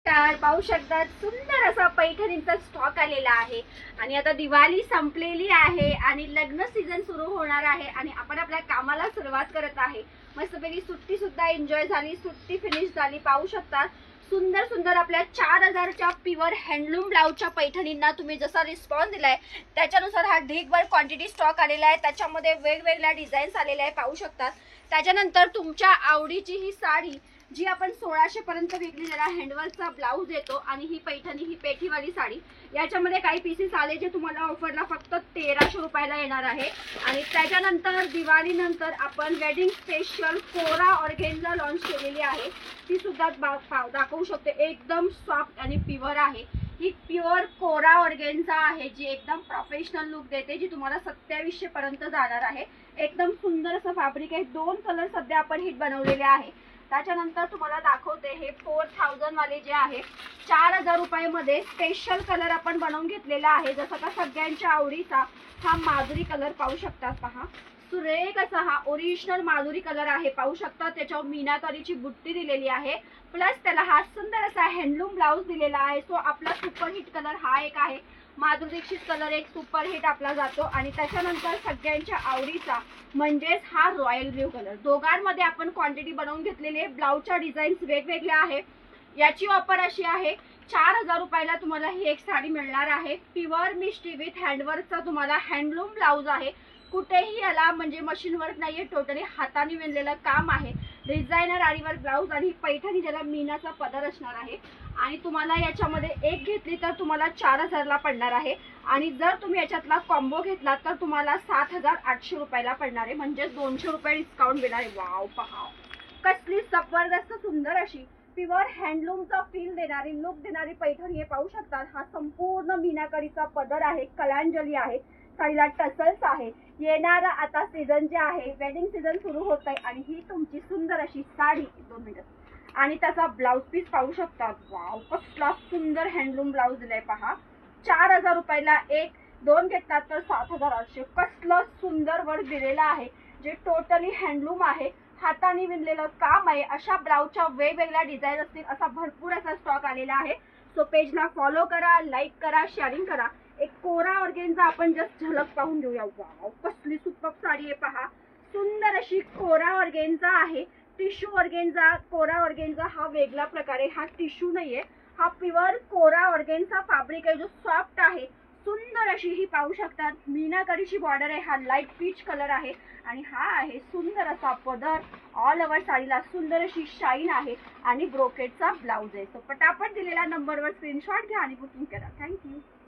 तर पाहू शकतात सुंदर असा पैठणींचा स्टॉक आलेला आहे आणि आता दिवाळी संपलेली आहे आणि लग्न सीझन सुरू होणार आहे आणि आपण आपल्या कामाला सुरुवात करत आहे। मस्तपैकी सुट्टी सुद्धा एन्जॉय झाली, सुट्टी फिनिश झाली। पाहू शकता सुंदर सुंदर आपल्या 4000च्या प्युअर हँडलूम ब्लाउजच्या पैठणींना तुम्ही जसा रिस्पॉन्स दिलाय त्याच्यानुसार हा ढीगभर क्वांटिटी स्टॉक आलेला आहे। त्याच्यामध्ये वेगवेगळ्या डिझाईन्स आलेल्या आहे पाहू शकता। त्याच्यानंतर तुमच्या आवडीची ही साडी जी आपण 1600 पर्यंत विकली, ज्याला हँडवर्कचा ब्लाउज येतो आणि ही पैठणी ही पेठीवाली साडी याच्यामध्ये काही पीसेस आले जे तुम्हाला ऑफरला फक्त 1300 रुपयाला येणार आहे। आणि त्याच्यानंतर दिवाळी नंतर आपण वेडिंग स्पेशल कोरा ऑर्गेन्झा लॉन्च केलेली आहे, ती सुद्धा दाखवू शकते। एकदम सॉफ्ट आणि प्युअर आहे ही प्युअर कोरा ऑर्गेन्झा आहे जी एकदम प्रोफेशनल लुक देते, जी तुम्हाला 2700 पर्यंत जाणार आहे। एकदम सुंदर असं फॅब्रिक आहे। 2 कलर सध्या आपण हिट बनवलेले आहे। त्याच्यानंतर तुम्हाला दाखवते हे 4000 वाले जे आहे 4000 रुपयामध्ये स्पेशल कलर आपण बनवून घेतलेला आहे। जसं का सगळ्यांच्या आवडीचा हा माधुरी कलर पाहू शकता, पहा सुरेख असा हा ओरिजिनल माधुरी कलर आहे। पाहू शकता त्याच्यावर मीनाकारीची बुट्टी दिलेली आहे, प्लस त्याला हा सुंदर असा हँडलूम ब्लाउज दिलेला आहे। सो आपला सुपरहिट कलर हा एक आहे, माधुरी दीक्षित कलर एक सुपरहिट आपला जातो। आणि त्याच्यानंतर सगळ्यांच्या आवडीचा म्हणजेच हा रॉयल ब्ल्यू कलर। दोघांमध्ये आपण क्वांटिटी बनवून घेतलेली आहे। ब्लाउजच्या डिझाईन्स वेगवेगळ्या आहे। याची ऑफर अशी आहे 4000 रुपयाला तुम्हाला ही एक साडी मिळणार आहे। प्युअर मिस्ट्री विथ हँडवर्कचा तुम्हाला हँडलूम ब्लाउज आहे, कुठेही याला म्हणजे मशीन वर्क नाहीये, टोटली हाताने विणलेलं काम आहे। डिझायनर आरीवर्क ब्लाउज आणि पैठणी ज्याला मीनाचा पदर असणार आहे। आणि तुम्हाला याच्यामध्ये एक घेतली तर तुम्हाला 4000 ला पडणार आहे आणि जर तुम्ही याच्यातला कॉम्बो घेतला तर तुम्हाला 7800 रुपयाला पडणार आहे, म्हणजे 200 रुपये डिस्काउंट मिळणार आहे। वाव, पहा कसली जबरदस्त सुंदर अशी प्युअर हँडलूमचा फील देणारी लुक देणारी पैठणी हे पाहू शकता। हा संपूर्ण मीनाकारीचा पदर आहे, कलांजली आहे, साडीला टसल्स आहे। येणारा आता सीझन जे आहे वेडिंग सीझन सुरू होत आहे आणि ही तुमची सुंदर अशी साडी 2 मिनिट आणि त्याचा ब्लाउज पीस पाहू शकता। वाव, कसला सुंदर हँडलूम ब्लाउज दिलाय पहा। 4000 रुपयाला एक, 2 घेतलात तर 7800। कसलं सुंदर वर्क दिलेलं आहे जे टोटली हँडलूम आहे, हाताने विणलेलं काम आहे। अशा ब्लाउजच्या वेगवेगळ्या डिझाईन असतील असा भरपूर असा स्टॉक आलेला आहे। सो पेजला फॉलो करा, लाईक करा, शेअरिंग करा। एक कोरा ऑर्गेन्झा आपण जस्ट झलक पाहून घेऊया। वाव, कसली सुपर साडी आहे पहा, सुंदर अशी कोरा ऑर्गेन्झा आहे। टिश्यू ऑर्गेन्झा, कोरा ऑर्गेन्झा हा वेगळा प्रकार आहे, हा टिश्यू नाहीये, हा प्युअर कोरा ऑर्गेन्झा फॅब्रिक आहे जो सॉफ्ट आहे। सुंदर अशी ही पाहू शकतात मीनाकारीची बॉर्डर आहे, हा लाईट पीच कलर आहे आणि हा आहे सुंदर असा पदर। ऑल ओव्हर साडीला सुंदर अशी शाईन आहे आणि ब्रोकेटचा ब्लाउज आहे। सो पटापट दिलेल्या नंबरवर स्क्रीनशॉट घ्या आणि बुकिंग करा। थँक्यू।